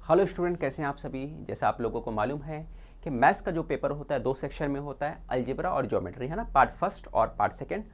Hello student, कैसे हैं आप सभी। जैसा आप लोगों को मालूम है कि मैथ्स का जो पेपर होता है दो सेक्शन में होता है, अलजेब्रा और ज्योमेट्री, है ना। पार्ट फर्स्ट और पार्ट सेकंड।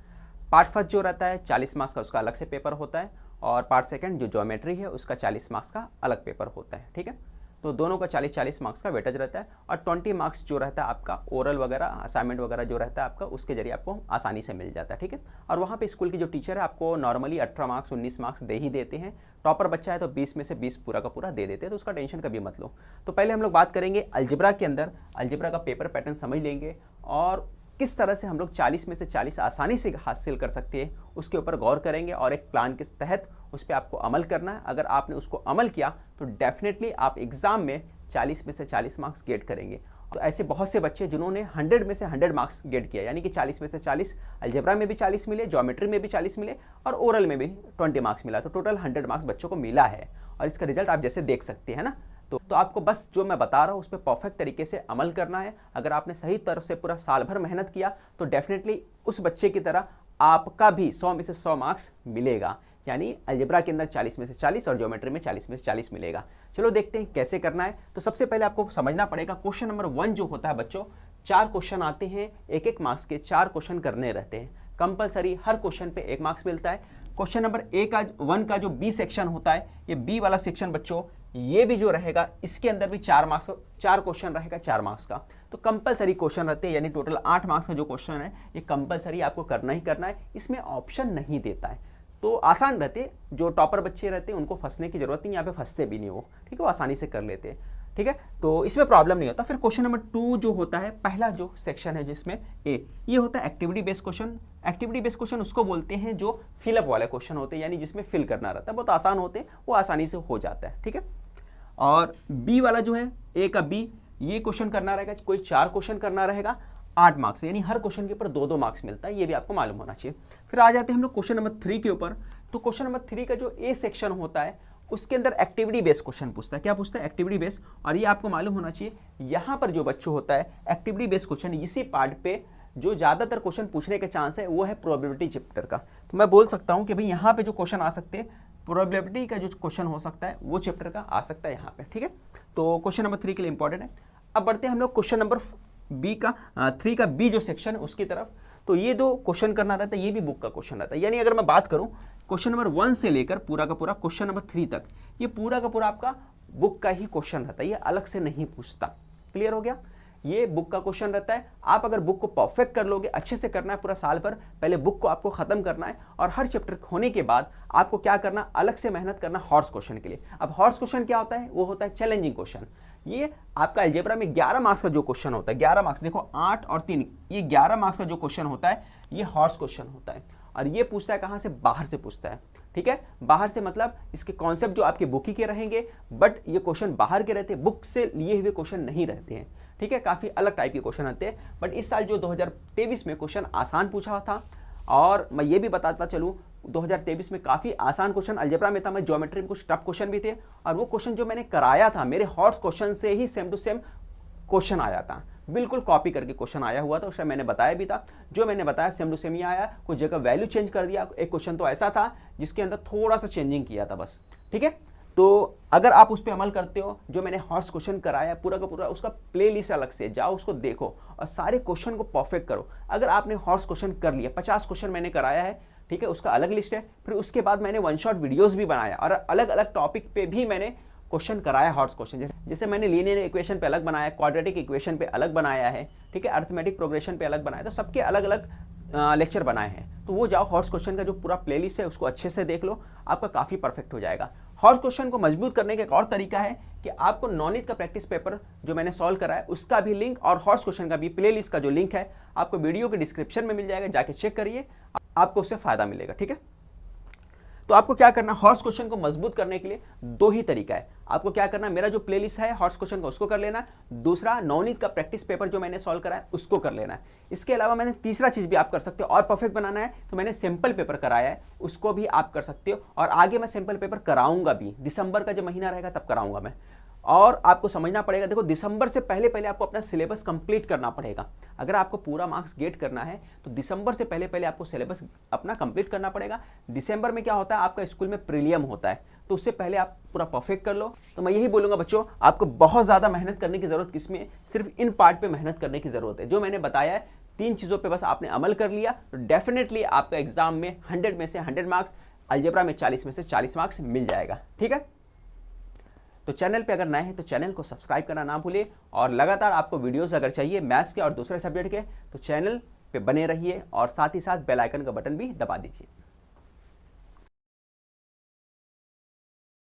पार्ट फर्स्ट जो रहता है 40 मार्क्स का, उसका अलग से पेपर होता है, और पार्ट सेकंड जो ज्योमेट्री है उसका 40 मार्क्स का अलग पेपर होता है, ठीक है। तो दोनों का 40-40 मार्क्स का वेटेज रहता है, और 20 मार्क्स जो रहता है आपका ओरल वगैरह असाइनमेंट वगैरह जो रहता है आपका, उसके जरिए आपको आसानी से मिल जाता है, ठीक है। और वहाँ पे स्कूल की जो टीचर है आपको नॉर्मली 18 मार्क्स 19 मार्क्स दे ही देते हैं। टॉपर बच्चा है तो 20 में से 20 पूरा का पूरा दे देते हैं, तो उसका टेंशन कभी मत लो। तो पहले हम लोग बात करेंगे अलजेब्रा के अंदर, अलजेब्रा का पेपर पैटर्न समझ लेंगे और किस तरह से हम लोग 40 में से 40 आसानी से हासिल कर सकते हैं उसके ऊपर गौर करेंगे, और एक प्लान के तहत उस पर आपको अमल करना है। अगर आपने उसको अमल किया तो डेफिनेटली आप एग्जाम में 40 में से 40 मार्क्स गेट करेंगे। तो ऐसे बहुत से बच्चे जिन्होंने 100 में से 100 मार्क्स गेट किया, यानी कि 40 में से 40, अलजेब्रा में भी 40 मिले, ज्योमेट्री में भी 40 मिले, और ओरल में भी 20 मार्क्स मिला, तो टोटल 100 मार्क्स बच्चों को मिला है। और इसका रिजल्ट आप जैसे देख सकते हैं ना। तो आपको बस जो मैं बता रहा हूँ उस पर परफेक्ट तरीके से अमल करना है। अगर आपने सही तरह से पूरा साल भर मेहनत किया तो डेफिनेटली उस बच्चे की तरह आपका भी 100 में से 100 मार्क्स मिलेगा। यानी अलजेब्रा के अंदर 40 में से 40 और ज्योमेट्री में 40 में से 40 मिलेगा। चलो देखते हैं कैसे करना है। तो सबसे पहले आपको समझना पड़ेगा, क्वेश्चन नंबर 1 जो होता है बच्चों, 4 क्वेश्चन आते हैं, एक एक मार्क्स के 4 क्वेश्चन करने रहते हैं कंपलसरी। हर क्वेश्चन पे 1 मार्क्स मिलता है। क्वेश्चन नंबर 1 का जो बी सेक्शन होता है, ये बी वाला सेक्शन बच्चों, ये भी जो रहेगा इसके अंदर भी 4 मार्क्स, 4 क्वेश्चन रहेगा 4 मार्क्स का। तो कंपलसरी क्वेश्चन रहते हैं, यानी टोटल 8 मार्क्स का जो क्वेश्चन है ये कंपलसरी आपको करना ही करना है। इसमें ऑप्शन नहीं देता है, तो आसान रहते। जो टॉपर बच्चे रहते हैं उनको फंसने की जरूरत नहीं, यहाँ पे फंसते भी नहीं हो, ठीक है, वो आसानी से कर लेते हैं, ठीक है। तो इसमें प्रॉब्लम नहीं होता। फिर क्वेश्चन नंबर 2 जो होता है, पहला जो सेक्शन है जिसमें ये होता है activity based question. Activity based question उसको बोलते हैं जो फिलअप वाले क्वेश्चन होते हैं, यानी जिसमें फिल करना रहता है, बहुत आसान होते हैं, वो आसानी से हो जाता है, ठीक है। और बी वाला जो है, ए का बी, ये क्वेश्चन करना रहेगा, कोई 4 क्वेश्चन करना रहेगा, 8 मार्क्स, यानी हर क्वेश्चन के ऊपर 2-2 मार्क्स मिलता है, ये भी आपको मालूम होना चाहिए। फिर आ जाते हैं हम लोग क्वेश्चन नंबर 3 के ऊपर। तो क्वेश्चन नंबर 3 का जो ए सेक्शन होता है उसके अंदर एक्टिविटी बेस्ड क्वेश्चन पूछता है। क्या पूछता है? Activity based. और ये आपको मालूम होना चाहिए, यहाँ पर जो बच्चों होता है एक्टिविटी बेस्ड क्वेश्चन, इसी पार्ट पे जो ज्यादातर क्वेश्चन पूछने के चांस है वो है प्रोबेबिलिटी चैप्टर का। तो मैं बोल सकता हूँ कि भाई यहाँ पे जो क्वेश्चन आ सकते हैं, प्रोबेबिलिटी का जो क्वेश्चन हो सकता है वो चैप्टर का आ सकता है यहाँ पे, ठीक है। तो क्वेश्चन नंबर 3 के लिए इंपॉर्टेंट है। अब बढ़ते हैं हम लोग क्वेश्चन नंबर 3 का बी जो सेक्शन है उसकी तरफ। तो ये दो क्वेश्चन करना रहता है, ये भी बुक का क्वेश्चन रहता है। यानी अगर मैं बात करूं क्वेश्चन नंबर 1 से लेकर पूरा का पूरा क्वेश्चन नंबर 3 तक, ये पूरा का पूरा आपका बुक का ही क्वेश्चन रहता है, ये अलग से नहीं पूछता। क्लियर हो गया? ये बुक का क्वेश्चन रहता है। आप अगर बुक को परफेक्ट कर लोगे, अच्छे से करना है पूरा साल भर, पहले बुक को आपको खत्म करना है, और हर चैप्टर होने के बाद आपको क्या करना, अलग से मेहनत करना हॉर्स क्वेश्चन के लिए। अब हॉर्स क्वेश्चन क्या होता है? वो होता है चैलेंजिंग क्वेश्चन। ये आपका अलजेब्रा में 11 मार्क्स का जो क्वेश्चन होता है, 11 मार्क्स, देखो 8 और 3, ये 11 मार्क्स का जो क्वेश्चन होता है ये हॉर्स क्वेश्चन होता है। और ये पूछता है कहां से? बाहर से पूछता है, ठीक है। बाहर से मतलब इसके कॉन्सेप्ट जो आपके बुक ही के रहेंगे, बट ये क्वेश्चन बाहर के रहते हैं, बुक से लिए हुए क्वेश्चन नहीं रहते हैं, ठीक है। काफी अलग टाइप के क्वेश्चन आते हैं। बट इस साल जो 2023 में क्वेश्चन आसान पूछा था, और मैं ये भी बताता चलूं 2023 में काफी आसान क्वेश्चन अलजेब्रा में था, मैं ज्योमेट्री में कुछ टफ क्वेश्चन भी थे, और वो क्वेश्चन जो मैंने कराया था मेरे हॉर्स क्वेश्चन से ही सेम टू सेम क्वेश्चन आया था, बिल्कुल कॉपी करके क्वेश्चन आया हुआ था। उसमें मैंने बताया भी था, जो मैंने बताया सेम टू सेम ही आया, कुछ जगह वैल्यू चेंज कर दिया। एक क्वेश्चन तो ऐसा था जिसके अंदर थोड़ा सा चेंजिंग किया था बस, ठीक है। तो अगर आप उस पर अमल करते हो, जो मैंने हॉर्स क्वेश्चन कराया पूरा का पूरा, उसका प्लेलिस्ट अलग से जाओ, उसको देखो और सारे क्वेश्चन को परफेक्ट करो। अगर आपने हॉर्स क्वेश्चन कर लिया, 50 क्वेश्चन मैंने कराया है, ठीक है, उसका अलग लिस्ट है। फिर उसके बाद मैंने 1 शॉट वीडियोस भी बनाया, और अलग अलग टॉपिक पे भी मैंने क्वेश्चन कराया हॉर्स क्वेश्चन। जैसे मैंने लीनियर इक्वेशन पे अलग बनाया, क्वाड्रेटिक इक्वेशन पे अलग बनाया है, ठीक है, अरिथमेटिक प्रोग्रेशन पे अलग बनाया, तो सबके अलग अलग लेक्चर बनाए हैं। तो वो जाओ हॉर्स क्वेश्चन का जो पूरा प्लेलिस्ट है उसको अच्छे से देख लो, आपका काफी परफेक्ट हो जाएगा। हॉर्स क्वेश्चन को मजबूत करने का एक और तरीका है कि आपको नॉनित का प्रैक्टिस पेपर जो मैंने सॉल्व करा है उसका भी लिंक, और हॉर्स क्वेश्चन का भी प्लेलिस्ट का जो लिंक है आपको वीडियो के डिस्क्रिप्शन में मिल जाएगा, जाके चेक करिए, आपको उससे फायदा मिलेगा, ठीक है। तो आपको क्या करना, हॉर्स क्वेश्चन को मजबूत करने के लिए 2 ही तरीका है। आपको क्या करना, मेरा जो प्लेलिस्ट है हॉर्स क्वेश्चन का उसको कर लेना, दूसरा नवनीत का प्रैक्टिस पेपर जो मैंने सॉल्व करा है उसको कर लेना है। इसके अलावा मैंने तीसरा चीज भी आप कर सकते हो, और परफेक्ट बनाना है तो मैंने सिंपल पेपर कराया है, उसको भी आप कर सकते हो, और आगे मैं सिंपल पेपर कराऊंगा भी, दिसंबर का जो महीना रहेगा तब कराऊंगा मैं। और आपको समझना पड़ेगा, देखो दिसंबर से पहले पहले आपको अपना सिलेबस कंप्लीट करना पड़ेगा। अगर आपको पूरा मार्क्स गेट करना है तो दिसंबर से पहले पहले आपको सिलेबस अपना कंप्लीट करना पड़ेगा। दिसंबर में क्या होता है, आपका स्कूल में प्रीलियम होता है, तो उससे पहले आप पूरा परफेक्ट कर लो। तो मैं यही बोलूँगा बच्चों, आपको बहुत ज़्यादा मेहनत करने की ज़रूरत किसमें, सिर्फ इन पार्ट पे मेहनत करने की ज़रूरत है। जो मैंने बताया है 3 चीज़ों पे बस आपने अमल कर लिया तो डेफिनेटली आपका एग्जाम में 100 में से 100 मार्क्स, अलजेब्रा में 40 में से 40 मार्क्स मिल जाएगा। ठीक है, तो चैनल पे अगर नए हैं तो चैनल को सब्सक्राइब करना ना भूलिए, और लगातार आपको वीडियोस अगर चाहिए मैथ्स के और दूसरे सब्जेक्ट के तो चैनल पे बने रहिए, और साथ ही साथ बेल आइकन का बटन भी दबा दीजिए।